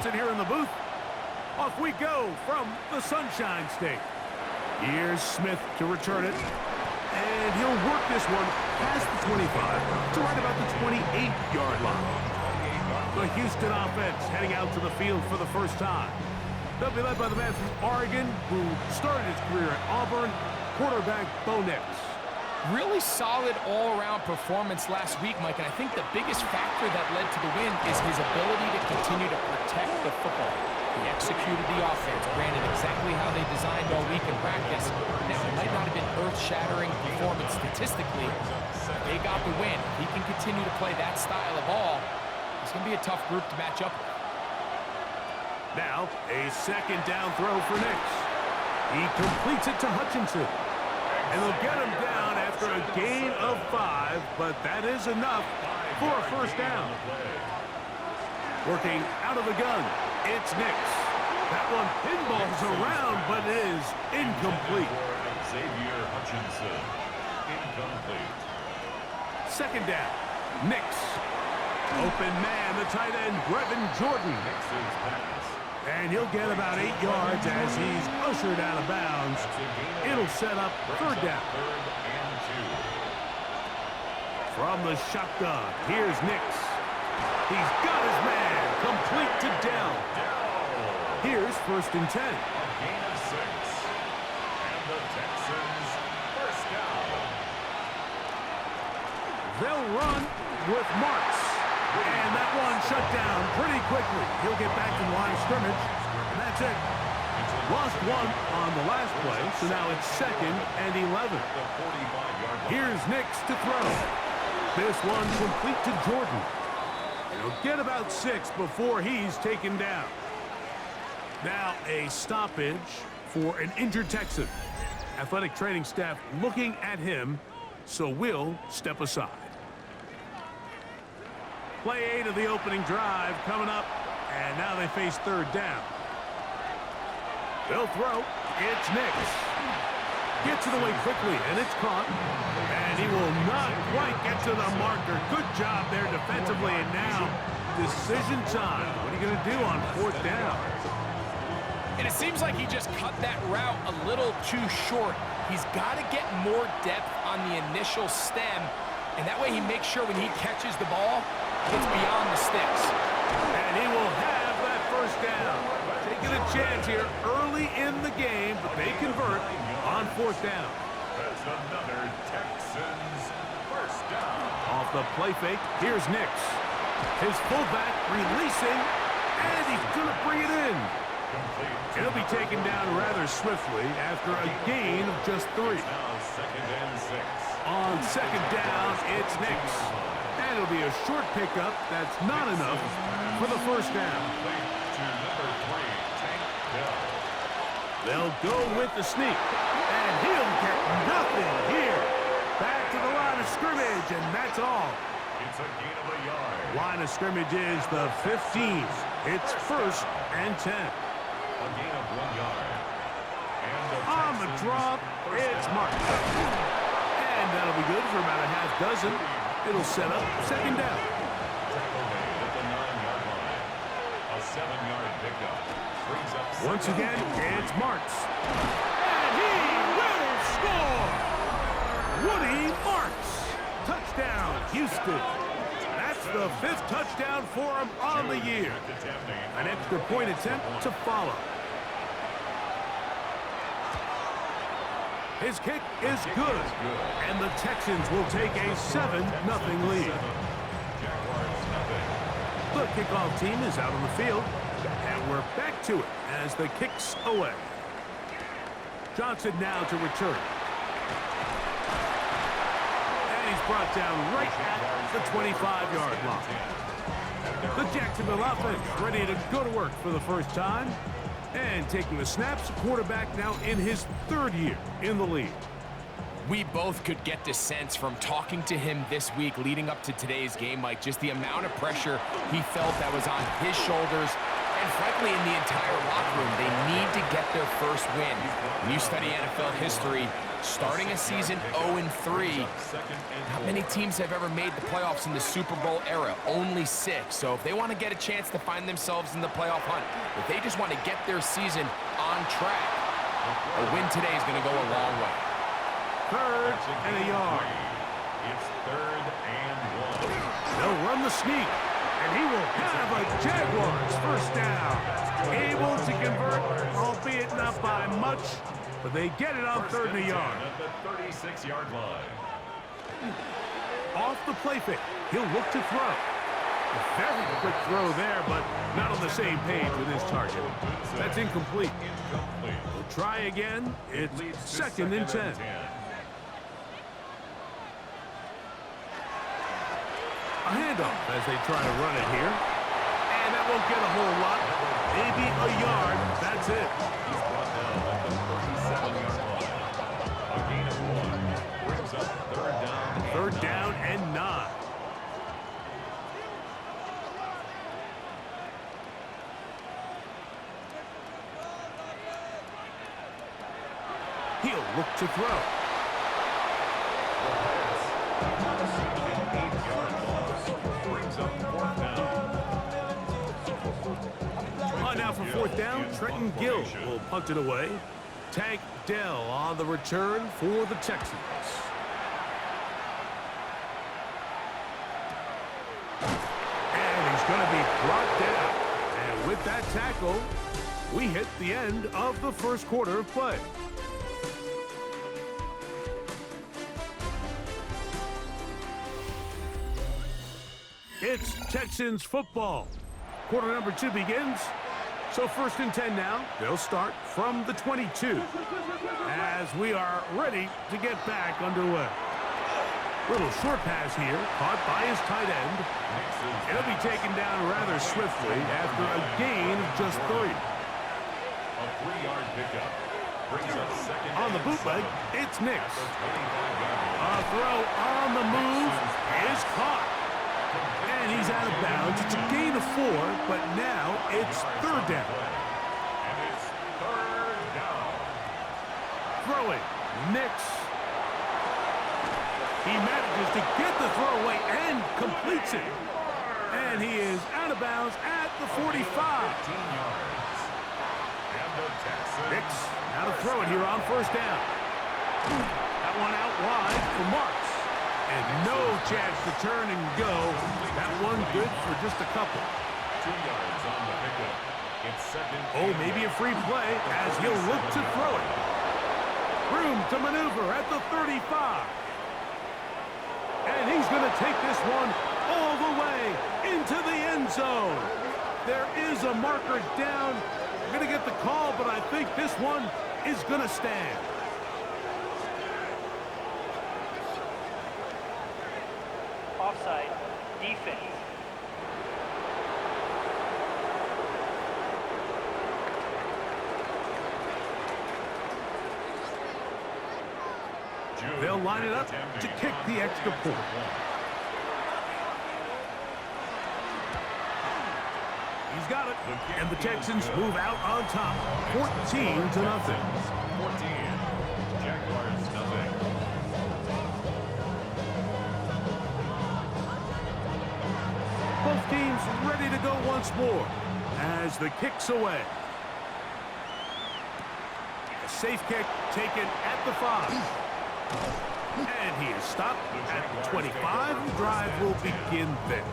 Johnson here in the booth. Off we go from the Sunshine State. Here's Smith to return it. And he'll work this one past the 25 to right about the 28-yard line. The Houston offense heading out to the field for the first time. They'll be led by the man from Oregon who started his career at Auburn, quarterback Bo Nix. Really solid all-around performance last week, Mike, and I think the biggest factor that led to the win is his ability to continue to protect the football. He executed the offense, ran it exactly how they designed all week in practice. Now, it might not have been earth-shattering performance statistically, but they got the win. If he can continue to play that style of ball, it's going to be a tough group to match up with. Now, a second down throw for Nix. He completes it to Hutchinson. And they'll get him down after a gain of 5, but that is enough for a first down. Working out of the gun, it's Nix. That one pinballs around, but it is incomplete. Xavier Hutchinson, incomplete. Second down, Nix. Open man, the tight end, Brevin Jordan. Nix's pass. And he'll get about 8 yards as he's ushered out of bounds. It'll set up third down. From the shotgun, here's Nix. He's got his man, complete to Dell. Here's first and 10. A gain of 6. And the Texans first down. They'll run with Marks. And that one shut down pretty quickly. He'll get back to the line of scrimmage, and that's it. Lost one on the last play, so now it's second and 11. Here's Nix to throw. This one complete to Jordan. He'll get about 6 before he's taken down. Now a stoppage for an injured Texan. Athletic training staff looking at him, so we'll step aside. Play 8 of the opening drive coming up, and now they face third down. They'll throw. It's Nix. Gets it away quickly, and it's caught. And he will not quite get to the marker. Good job there defensively, and now decision time. What are you going to do on fourth down? And it seems like he just cut that route a little too short. He's got to get more depth on the initial stem, and that way he makes sure when he catches the ball, it's beyond the sticks. And he will have that first down. Taking a chance here early in the game, but they convert on fourth down. That's another Texans first down. Off the play fake, here's Nix. His fullback releasing, and he's going to bring it in. He'll be taken down rather swiftly after a gain of just 3. Now second and 6. On second down, it's Nix. And it'll be a short pickup. That's not enough for the first down. To number 3, Tank Dell. They'll go with the sneak. And he'll get nothing here. Back to the line of scrimmage, and that's all. It's a gain of a yard. Line of scrimmage is the 15. It's first and 10. A gain of 1 yard. And the On the Texans drop, it's Mark. And that'll be good for about a half dozen. It'll set up second down. tackle made at the 9-yard line. A 7-yard pickup brings up Once again, it's Marks. And he will score! Woody Marks. Touchdown, Houston. That's the 5th touchdown for him on the year. An extra point attempt to follow. His kick is good, and the Texans will take a 7-0 lead. The kickoff team is out on the field, and we're back to it as the kick's away. Johnson now to return. And he's brought down right at the 25-yard line. The Jacksonville offense ready to go to work for the first time. And taking the snaps, quarterback now in his 3rd year in the league. We both could get the sense from talking to him this week leading up to today's game, Mike, just the amount of pressure he felt that was on his shoulders And frankly, in the entire locker room, they need to get their first win. When you study NFL history, starting a season 0-3, not many teams have ever made the playoffs in the Super Bowl era, only 6. So if they want to get a chance to find themselves in the playoff hunt, if they just want to get their season on track, a win today is going to go a long way. 3rd and a yard. It's 3rd and 1. They'll run the sneak, and he will have a Jaguars first down. Able to convert, albeit not by much, but they get it on 3rd and a yard. At the 36-yard line. Off the play fake, he'll look to throw. A very quick throw there, but not on the same page with his target. That's incomplete. We'll try again. It's 2nd and 10. A handoff as they try to run it here. And that won't get a whole lot. Maybe a yard. That's it. He's brought down at the 37-yard line. A gain of 1 brings up 3rd down. 3rd down and 9. He'll look to throw. Now for 4th down, Trenton Gill will punt it away. Tank Dell on the return for the Texans. And he's going to be brought down. And with that tackle, we hit the end of the 1st quarter of play. It's Texans football. Quarter number 2 begins. So 1st and 10 now. They'll start from the 22 as we are ready to get back underway. Little short pass here, caught by his tight end. It'll be taken down rather swiftly after a gain of just 3. A 3-yard pickup brings up 2nd. On the bootleg, it's Nix. A throw on the move is caught. And he's out of bounds. It's a gain of 4, but now it's 3rd down. And it's 3rd down. Throwing, Nix. He manages to get the throwaway and completes it. And he is out of bounds at the 45. 15 yards. And the Texans. Nix, now to throw it here on 1st down. That one out wide for Marks. And no chance to turn and go. That one good for just a couple. 2 yards on the pickup. It's 2nd. Oh, maybe a free play as he'll look to throw it. Room to maneuver at the 35. And he's going to take this one all the way into the end zone. There is a marker down. We're going to get the call, but I think this one is going to stand. Offside, defense. They'll line it up to kick the extra point. He's got it, and the Texans move out on top, 14-0. 14. Jaguars, nothing. Both teams ready to go once more as the kick's away. A safe kick taken at the 5. And he is stopped at the 25. The drive will begin there.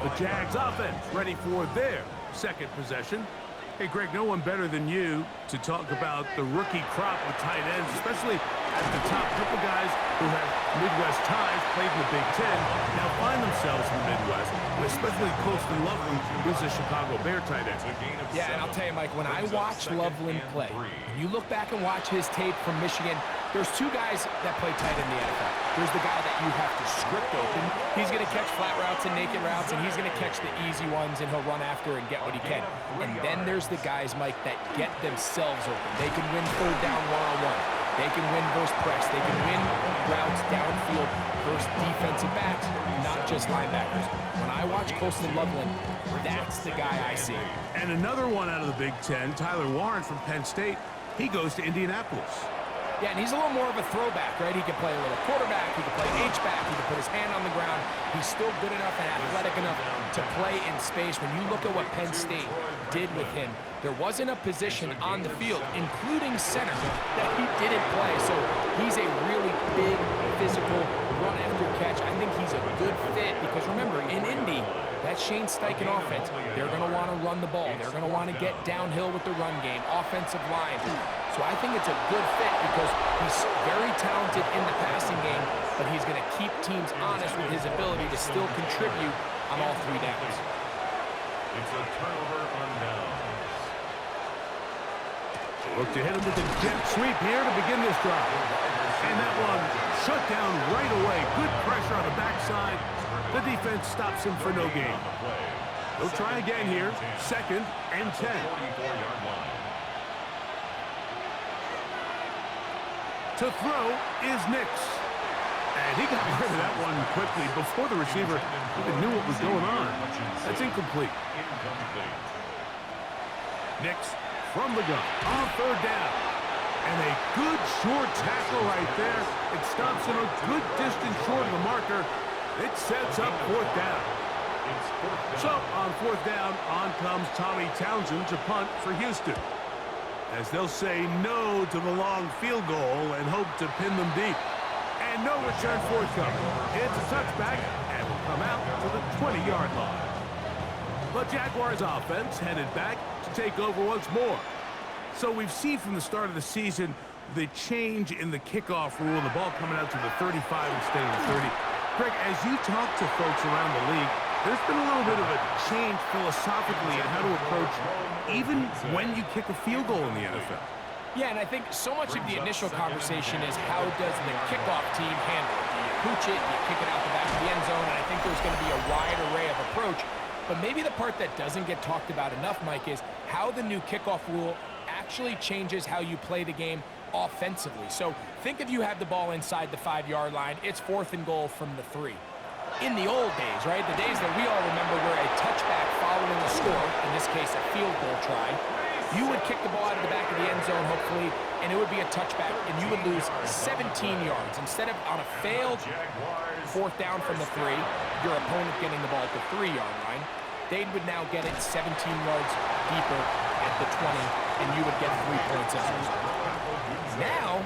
The Jags offense ready for their 2nd possession. Hey, Greg, no one better than you to talk about the rookie crop of tight ends, especially at the top. A couple guys who have Midwest ties, played in the Big Ten, now find themselves in the Midwest, especially Colston Loveland, who's a Chicago Bear tight end. Yeah, and I'll tell you, Mike, when I watch Loveland play, when you look back and watch his tape from Michigan, there's 2 guys that play tight in the NFL. There's the guy that you have to script open. He's going to catch flat routes and naked routes, and he's going to catch the easy ones, and he'll run after and get what he can. And then there's the guys, Mike, that get themselves open. They can win 3rd down one-on-one. They can win versus press. They can win routes downfield. versus defensive backs, not just linebackers. When I watch Colston Loveland, that's the guy I see. And another one out of the Big Ten, Tyler Warren from Penn State. He goes to Indianapolis. Yeah, and he's a little more of a throwback, right? He can play a little quarterback, he can play H-back, he can put his hand on the ground. He's still good enough and athletic enough to play in space. When you look at what Penn State did with him, there wasn't a position on the field, including center, that he didn't play. So he's a really big, physical, run-after-catch. I think he's a good fit because, remember, in Indy, that Shane Steichen offense, they're going to want to run the ball. They're going to want to get downhill with the run game, offensive line. So I think it's a good fit because he's very talented in the passing game, but he's going to keep teams honest with his ability to still contribute on all three downs. It's a turnover on downs. Look to hit him with a jet sweep here to begin this drive. And that one shut down right away. Good pressure on the backside. The defense stops him for no gain. They'll try again here. 2nd and 10. To throw is Nix. And he got rid of that one quickly before the receiver even knew what was going on. That's incomplete. Nix from the gun on 3rd down. And a good short tackle right there. It stops him a good distance short of the marker. It sets up 4th down. So on 4th down, on comes Tommy Townsend to punt for Houston, as they'll say no to the long field goal and hope to pin them deep. And no return forthcoming. It's a touchback and will come out to the 20-yard line. The Jaguars offense headed back to take over once more. So we've seen from the start of the season the change in the kickoff rule, the ball coming out to the 35 instead of the 30. Greg, as you talk to folks around the league, there's been a little bit of a change philosophically in how to approach even when you kick a field goal in the NFL. Yeah, and I think so much of the initial conversation is how does the kickoff team handle it? Do you pooch it? Do you kick it out the back of the end zone? And I think there's going to be a wide array of approach. But maybe the part that doesn't get talked about enough, Mike, is how the new kickoff rule actually changes how you play the game offensively. So think if you have the ball inside the 5-yard line, it's 4th and goal from the 3. In the old days, right, the days that we all remember were a touchback following a score, in this case a field goal try, you would kick the ball out of the back of the end zone, hopefully, and it would be a touchback, and you would lose 17 yards. Instead of on a failed 4th down from the 3, your opponent getting the ball at the 3-yard line, they would now get it 17 yards deeper at the 20, and you would get 3 points as a result. Now,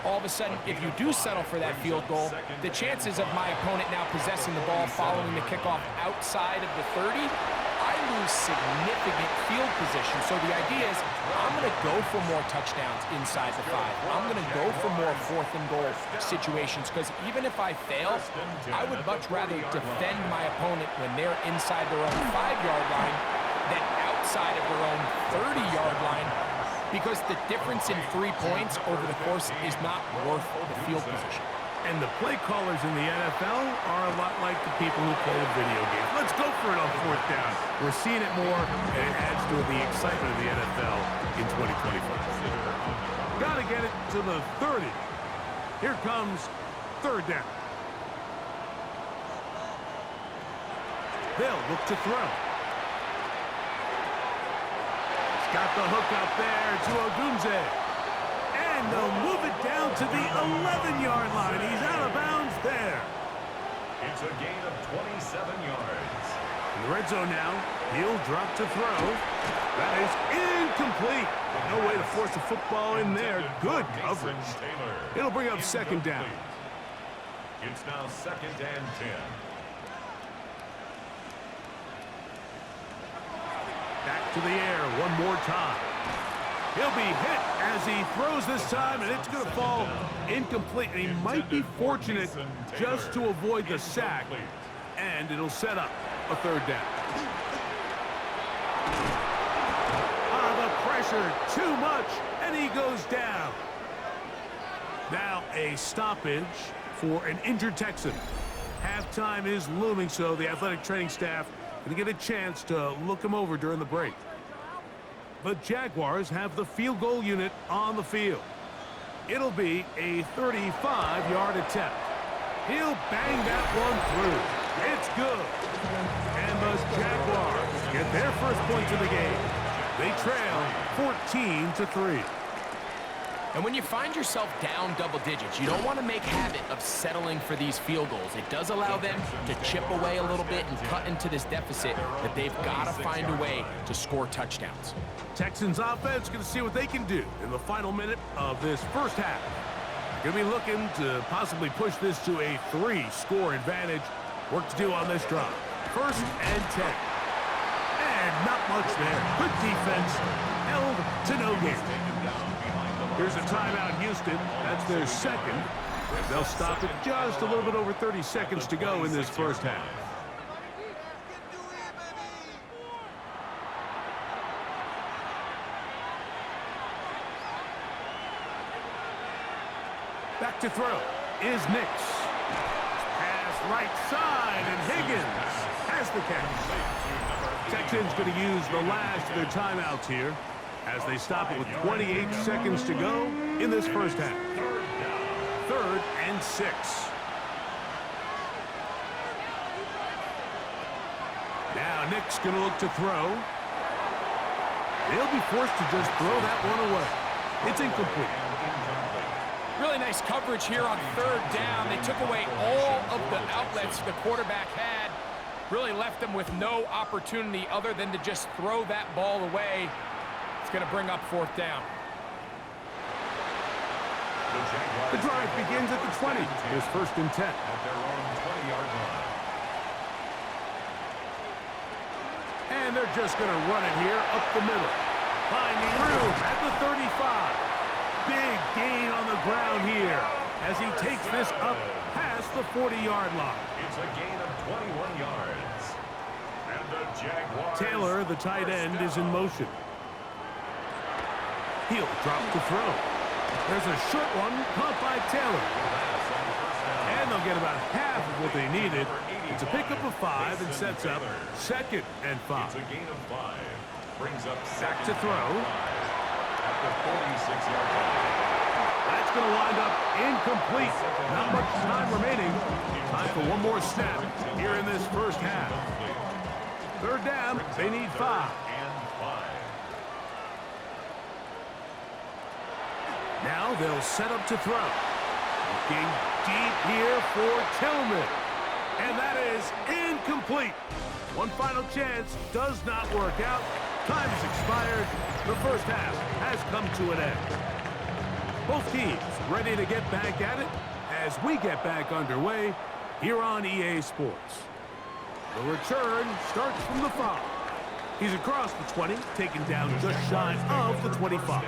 all of a sudden, if you do settle for that field goal, the chances of my opponent now possessing the ball following the kickoff outside of the 30, I lose significant field position. So the idea is I'm going to go for more touchdowns inside the 5. I'm going to go for more 4th and goal situations because even if I fail, I would much rather defend my opponent when they're inside their own 5-yard line than outside of their own 30-yard line, because the difference in 3 points over the course is not worth the field position. And the play callers in the NFL are a lot like the people who play the video game. Let's go for it on 4th down. We're seeing it more, and it adds to the excitement of the NFL in 2025. Got to get it to the 30. Here comes 3rd down. They'll look to throw. Got the hook up there to Ogunze. And they'll move it down to the 11-yard line. He's out of bounds there. It's a gain of 27 yards. In the red zone now, he'll drop to throw. That is incomplete. No way to force the football in there. Good coverage. It'll bring up 2nd down. It's now 2nd and 10. Back to the air one more time. He'll be hit as he throws this time, and it's going to fall incomplete. And he might be fortunate just to avoid the sack, and it'll set up a 3rd down. The pressure, too much, and he goes down. Now a stoppage for an injured Texan. Halftime is looming, so the athletic training staff going to get a chance to look him over during the break. The Jaguars have the field goal unit on the field. It'll be a 35-yard attempt. He'll bang that one through. It's good. And the Jaguars get their first points of the game. They trail 14-3. And when you find yourself down double digits, you don't want to make habit of settling for these field goals. It does allow them to chip away a little bit and cut into this deficit, but they've got to find a way to score touchdowns. Texans offense going to see what they can do in the final minute of this first half. Going to be looking to possibly push this to a 3-score advantage. Work to do on this drive. 1st and 10. And not much there. Good defense. Held to no gain. Here's a timeout, Houston. That's their second. They'll stop it just a little bit over 30 seconds to go in this first half. Back to throw is Nix. Pass right side, and Higgins has the catch. Texans going to use the last of their timeouts here as they stop it with 28 seconds to go in this first half. 3rd and 6. Now Nick's going to look to throw. They'll be forced to just throw that one away. It's incomplete. Really nice coverage here on 3rd down. They took away all of the outlets the quarterback had. Really left them with no opportunity other than to just throw that ball away. It's going to bring up 4th down. The drive begins at the 20. Here's 1st and 10. At their own 20-yard line. And they're just going to run it here up the middle. Finding room at the 35. Big gain on the ground here as he takes this up past the 40-yard line. It's a gain of 21 yards. And the Jaguars... Taylor, the tight end, is in motion. He'll drop to throw. There's a short one caught by Taylor. And they'll get about half of what they needed. It's a pickup of 5 and sets up 2nd and 5. It's a gain of 5. Brings up Back to throw. At the 46-yard line. That's going to wind up incomplete. Not much time remaining. Time for one more snap here in this first half. 3rd down, they need 5. Now they'll set up to throw. Looking deep here for Tillman. And that is incomplete. One final chance does not work out. Time has expired. The first half has come to an end. Both teams ready to get back at it as we get back underway here on EA Sports. The return starts from the 5. He's across the 20, taken down just shy of the 25.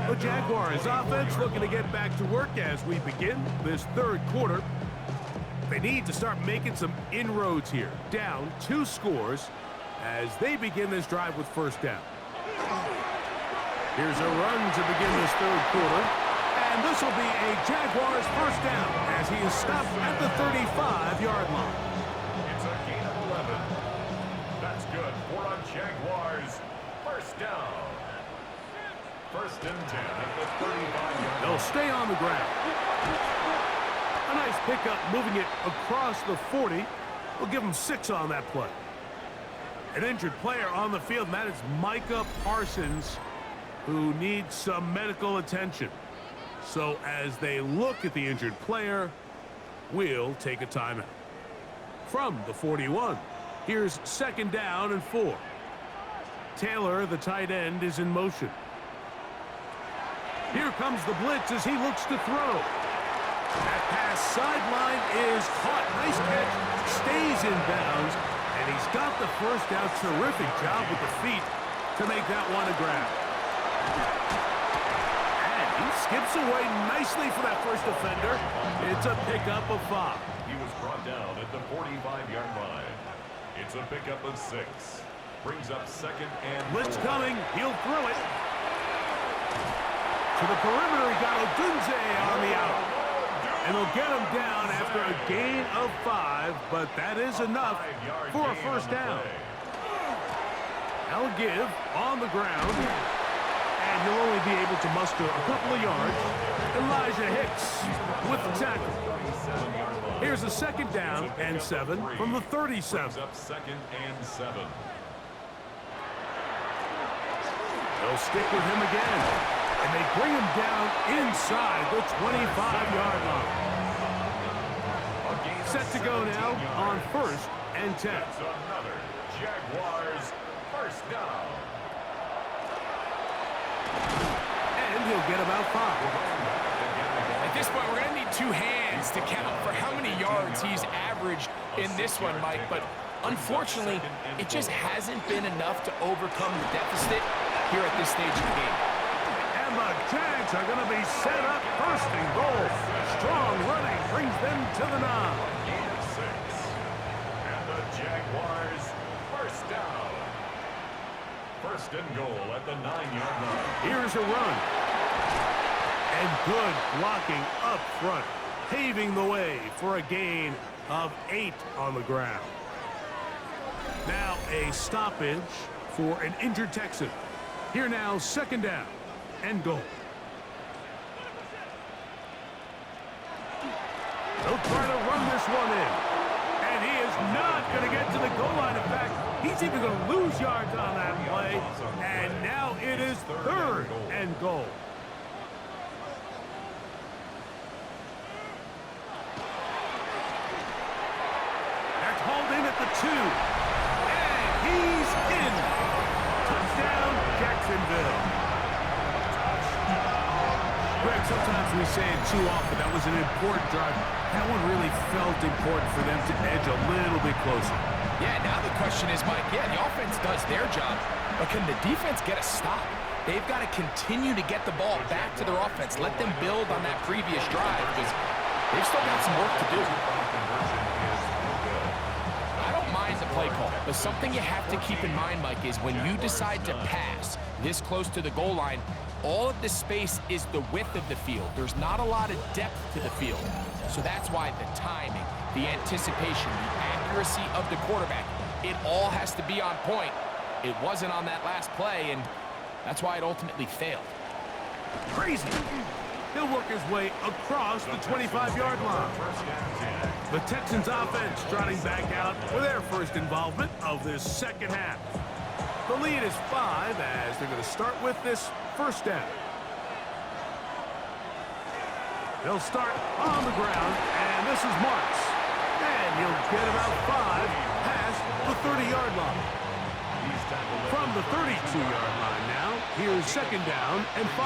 The Jaguars offense looking to get back to work as we begin this 3rd quarter. They need to start making some inroads here. Down 2 scores as they begin this drive with 1st down. Here's a run to begin this 3rd quarter. And this will be a Jaguars 1st down as he is stopped at the 35-yard line. It's a gain of 11. That's good for a Jaguars 1st down. 1st and 10 at the 35-yard line. They'll stay on the ground. A nice pickup moving it across the 40. We'll give them 6 on that play. An injured player on the field, and that is Micah Parsons, who needs some medical attention. So as they look at the injured player, we'll take a timeout. From the 41, here's 2nd down and 4. Taylor, the tight end, is in motion. Here comes the blitz as he looks to throw. That pass sideline is caught. Nice catch. Stays in bounds. And he's got the 1st down. Terrific job with the feet to make that one a grab. And he skips away nicely for that 1st defender. It's a pickup of 5. He was brought down at the 45-yard line. It's a pickup of 6. Brings up 2nd and 4. Blitz coming. He'll throw it. To the perimeter, he got Odunze on the out. And they'll get him down after a gain of 5, but that is enough for a 1st down. They'll give on the ground. And he'll only be able to muster a couple of yards. Elijah Hicks with the tackle. Here's a second down and 7 from the 37. Up second and 7. They'll stick with him again. And they bring him down inside the 25-yard line. Set to go now on 1st and 10. That's another Jaguars first down. And he'll get about 5. At this point, we're going to need 2 hands to count for how many yards he's averaged in this one, Mike. But unfortunately, it just hasn't been enough to overcome the deficit here at this stage of the game. And the Jags are going to be set up 1st and goal. Strong running brings them to the 9. Gain of 6. And the Jaguars first down. 1st and goal at the 9-yard line. Here's a run. And good blocking up front, paving the way for a gain of 8 on the ground. Now a stoppage for an injured Texan. Here now, 2nd down and goal. They'll try to run this one in. And he is not going to get to the goal line. In fact, he's even going to lose yards on that play. And now it is 3rd and goal. That's hauled in at the 2. And he's in. Touchdown, Jacksonville. Greg, sometimes we say it too often. That was an important drive. That one really felt important for them to edge a little bit closer. Yeah, now the question is, Mike, the offense does their job, but can the defense get a stop? They've got to continue to get the ball back to their offense. Let them build on that previous drive because they've still got some work to do. I don't mind the play call, but something you have to keep in mind, Mike, is when you decide to pass this close to the goal line, all of the space is the width of the field. There's not a lot of depth to the field. So that's why the timing, the anticipation, the accuracy of the quarterback, it all has to be on point. It wasn't on that last play, and that's why it ultimately failed. Crazy. He'll work his way across the 25-yard line. The Texans offense trotting back out for their first involvement of this second half. The lead is 5 as they're going to start with this 1st down. They'll start on the ground, and this is Marks. And he'll get about 5 past the 30-yard line. From the 32-yard line now, here's 2nd down and 5.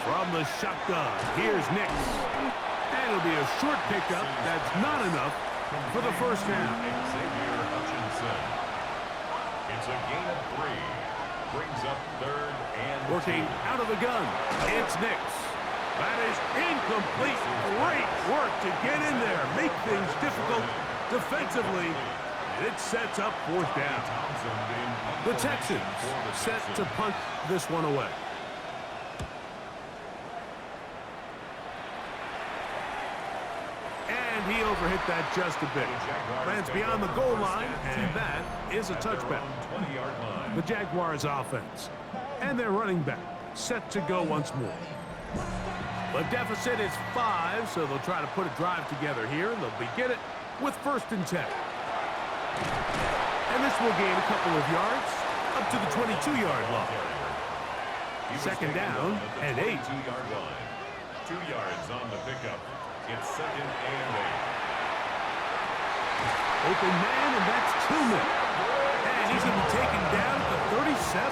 From the shotgun, here's Nix. And it'll be a short pickup. That's not enough for the 1st down. It's a gain of 3. Brings up 3rd and Working 2. out of the gun, it's Nix. That is incomplete. Great work to get in there, make things difficult defensively, and it sets up 4th down. The Texans set to punt this one away. And he overhit that just a bit. Lands beyond the goal line, and that is a touchback. The Jaguars offense and their running back set to go once more. The deficit is 5, so they'll try to put a drive together here, and they'll begin it with 1st and 10. And this will gain a couple of yards up to the 22-yard line. 2nd down and 8. 2 yards on the pickup. It's 2nd and 8. Open man, and that's Tillman. And he's going to be taken down at the 37.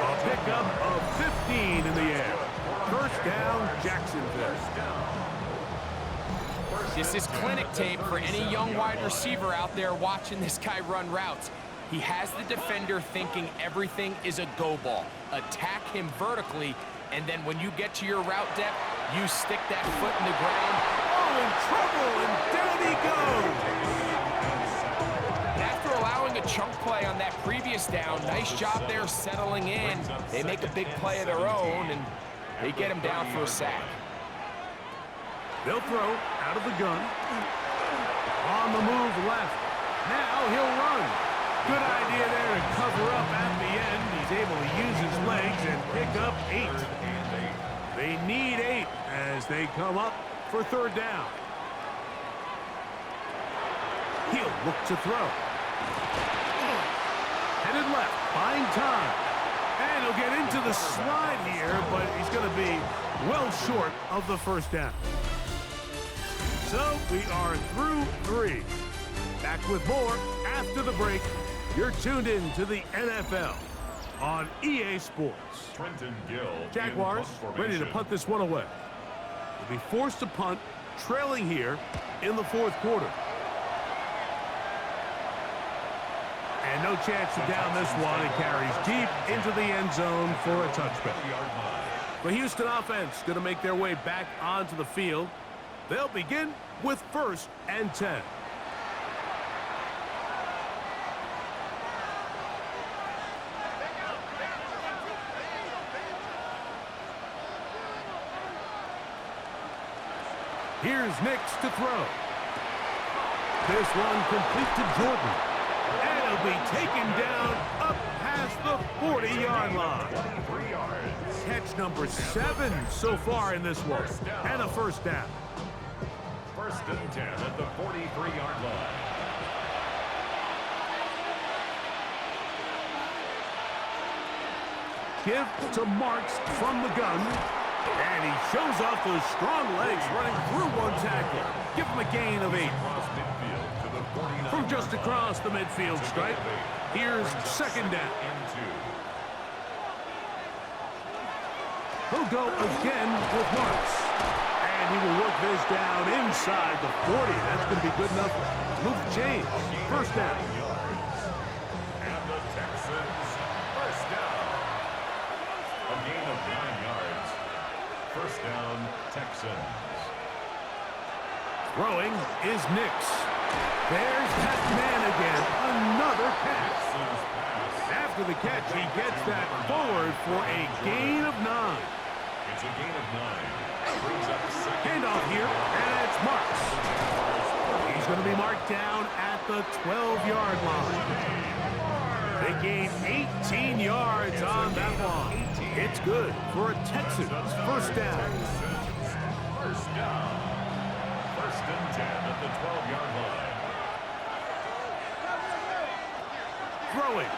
A pickup of 15 in the air. 1st down, Jacksonville. This is clinic tape for any young wide receiver out there watching this guy run routes. He has the defender thinking everything is a go ball. Attack him vertically, and then when you get to your route depth, you stick that foot in the ground. Oh, in trouble, and down he goes. And after allowing a chunk play on that previous down, nice job there settling in. They make a big play of their own, and they get him down for a sack. They'll throw out of the gun. On the move left. Now he'll run. Good idea there to cover up at the end. He's able to use his legs and pick up 8. They need 8 as they come up for third down. He'll look to throw. Headed left, buying time. And he'll get into the slide here, but he's going to be well short of the first down. So we are through 3. Back with more after the break. You're tuned in to the NFL on EA Sports. Trenton Gill. Jaguars ready to punt this one away. They'll be forced to punt, trailing here in the fourth quarter. And no chance to down this one. It carries deep into the end zone for a touchback. The Houston offense going to make their way back onto the field. They'll begin with 1st and 10. Here's Nix to throw. This one complete to Jordan. And it'll be taken down up past the 40-yard line. Catch number 7 so far in this one. And a first down. 1st and 10 at the 43-yard line. Give to Marks from the gun. And he shows off those strong legs running through one tackle. Give him a gain of 8. From just across the midfield stripe, here's 2nd down. He'll go again with Marks. And he will work this down inside the 40. That's going to be good enough. Move the chains. First down. And the Texans, first down. A gain of 9 yards. First down, Texans. Throwing is Nix. There's that man again. Another catch. After the catch, he gets that forward for a gain of 9. It's a gain of 9. Brings up Handoff here, and it's Marks. He's going to be marked down at the 12-yard line. They gain 18 yards on that one. It's good for a Texans first down. First down. 1st and 10 at the 12-yard line. Throwing,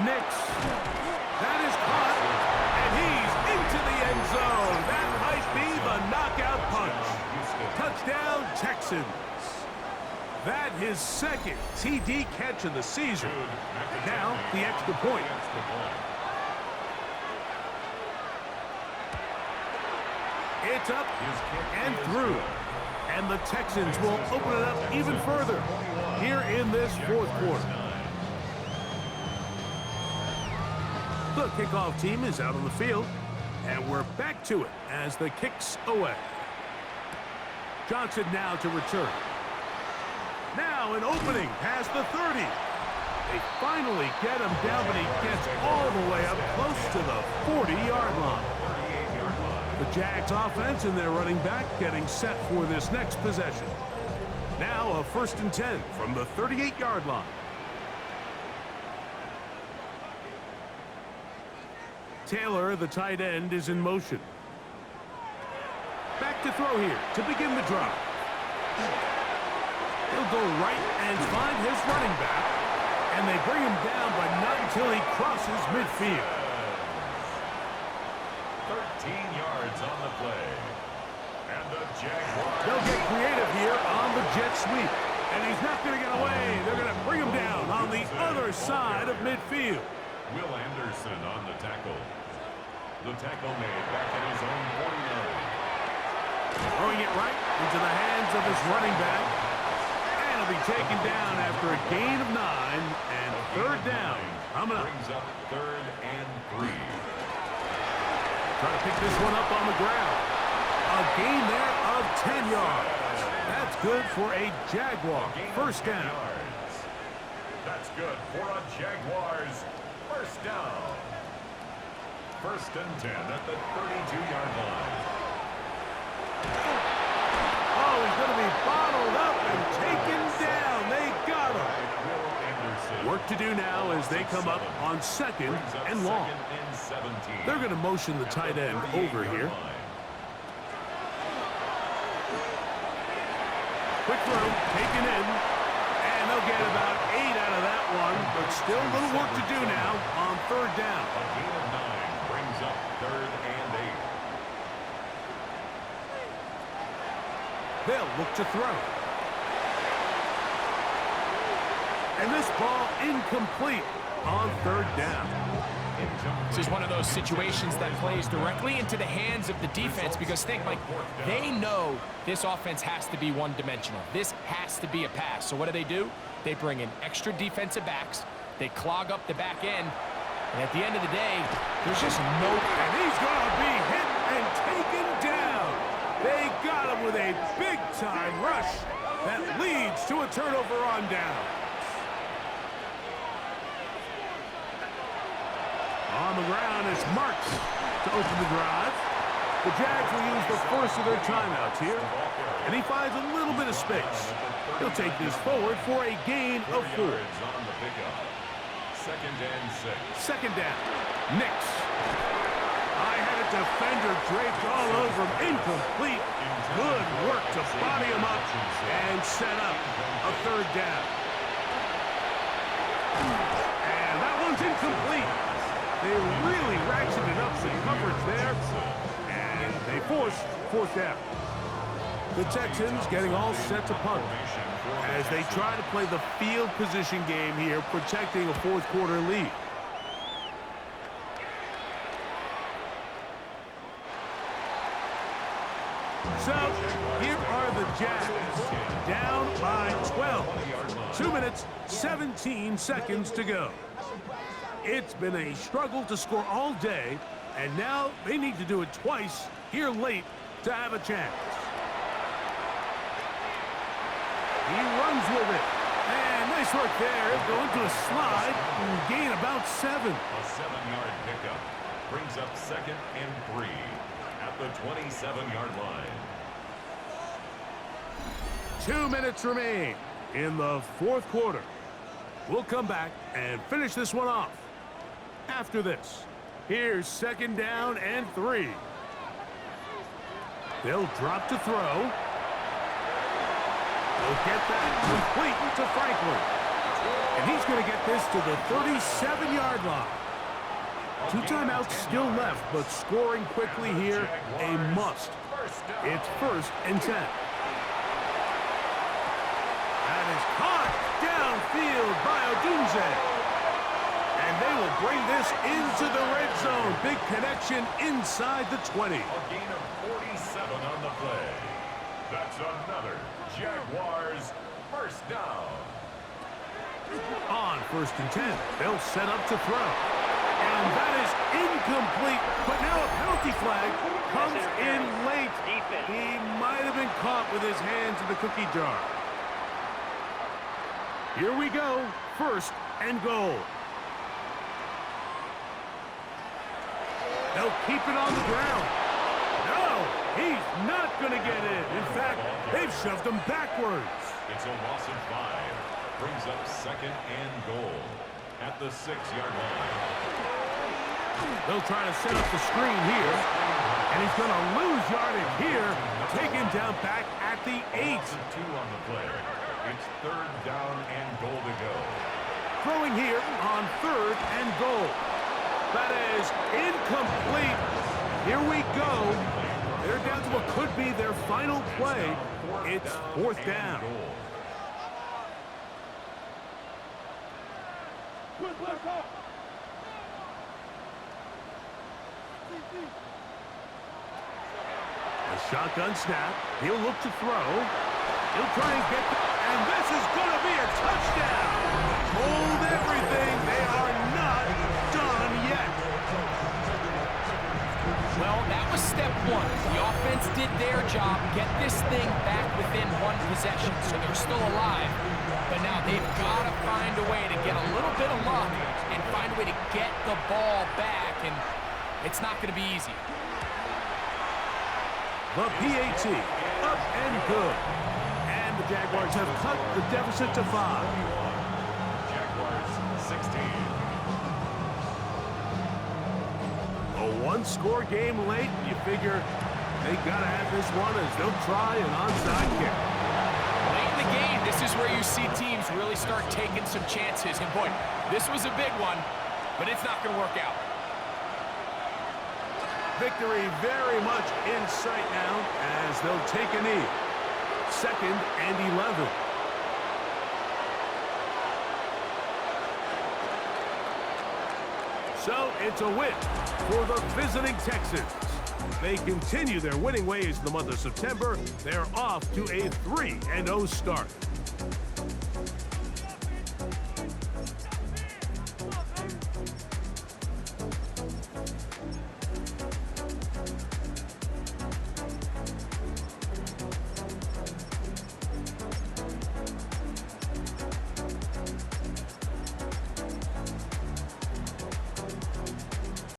Nix. That is caught, and he's into the end zone. That might be the knockout punch. Touchdown, Texans. That his 2nd TD catch of the season. Now the extra point. It's up and through. And the Texans will open it up even further here in this fourth quarter. The kickoff team is out on the field, and we're back to it as the kick's away. Johnson now to return. Now an opening past the 30. They finally get him down, but he gets all the way up close to the 40-yard line. The Jags offense and their running back getting set for this next possession. Now a 1st and 10 from the 38-yard line. Taylor, the tight end, is in motion. Back to throw here to begin the drive. He'll go right and find his running back. And they bring him down, but not until he crosses midfield. 13 yards on the play. And the Jaguars. They'll get creative here on the jet sweep. And he's not going to get away. They're going to bring him down on the other side of midfield. Will Anderson on the tackle. The tackle made back at his own 49. Throwing it right into the hands of his running back. And he'll be taken down after a gain of 9 and 3rd down. Coming up. Brings up 3rd and 3. Trying to pick this one up on the ground. A gain there of 10 yards. That's good for a Jaguar. First down. That's good for a Jaguars. First down. 1st and 10 at the 32-yard line. Oh, he's going to be bottled up and taken down. They got him. work to do now as they come up on second and long. They're going to motion the tight end over here. Quick throw, taken in, and they'll get about 8 out of that one, but still a little work to do now on third down. A gain of 9 brings up 3rd and 8. They'll look to throw. And this ball incomplete on third down. This is one of those situations that plays directly into the hands of the defense because think, Mike, they know this offense has to be one-dimensional. This has to be a pass. So what do? They bring in extra defensive backs. They clog up the back end. And at the end of the day, there's just no... And he's going to be hit and taken down. They got him with a big-time rush that leads to a turnover on down. On the ground, it's Marks to open the drive. The Jags will use the first of their timeouts here, and he finds a little bit of space. He'll take this forward for a gain of 4. Second and 6. Second down. Nix. I had a defender draped all over him. Incomplete. Good work to body him up and set up a third down. And that one's incomplete. They really ratcheted up some coverage there, and they force fourth down. The Texans getting all set to punt as they try to play the field position game here, protecting a fourth quarter lead. So, here are the Jags, down by 12. 2 minutes, 17 seconds to go. It's been a struggle to score all day, and now they need to do it twice here late to have a chance. He runs with it. And nice work there. Going to a slide and gain about 7. A 7-yard pickup brings up 2nd and 3 at the 27-yard line. 2 minutes remain in the fourth quarter. We'll come back and finish this one off. After this, here's 2nd down and 3. They'll drop to throw. They'll get that complete to Franklin. And he's going to get this to the 37-yard line. 2 timeouts still left, but scoring quickly here, a must. It's 1st and 10. That is caught downfield by Odunze. And they will bring this into the red zone. Big connection inside the 20. A gain of 47 on the play. That's another Jaguars first down. On 1st and 10, they'll set up to throw. And that is incomplete, but now a penalty flag comes in late. He might have been caught with his hands in the cookie jar. Here we go, 1st and goal. They'll keep it on the ground. No, he's not going to get it. In fact, they've shoved him backwards. It's a loss of 5. Brings up 2nd and goal at the 6-yard line. They'll try to set up the screen here. And he's going to lose yardage here. Taken down back at the 8. 2 on the play. It's 3rd down and goal to go. Throwing here on 3rd and goal. That is incomplete. Here we go. They're down to what could be their final play. It's 4th down. A shotgun snap. He'll look to throw. He'll try and get and this is going to be a touchdown. Hold everything. They are not done yet. Well, that was step 1. The offense did their job, get this thing back within 1 possession, so they're still alive. But now they've got to find a way to get a little bit of luck and find a way to get the ball back, and it's not going to be easy. The PAT, up and good. And the Jaguars have cut the deficit to 5. Jaguars one-score game late. You figure they got to have this one as they'll try an onside kick. Late in the game, this is where you see teams really start taking some chances. And boy, this was a big one, but it's not going to work out. Victory very much in sight now as they'll take a knee. 2nd and 11. So it's a win for the visiting Texans. They continue their winning ways in the month of September. They're off to a 3-0 start.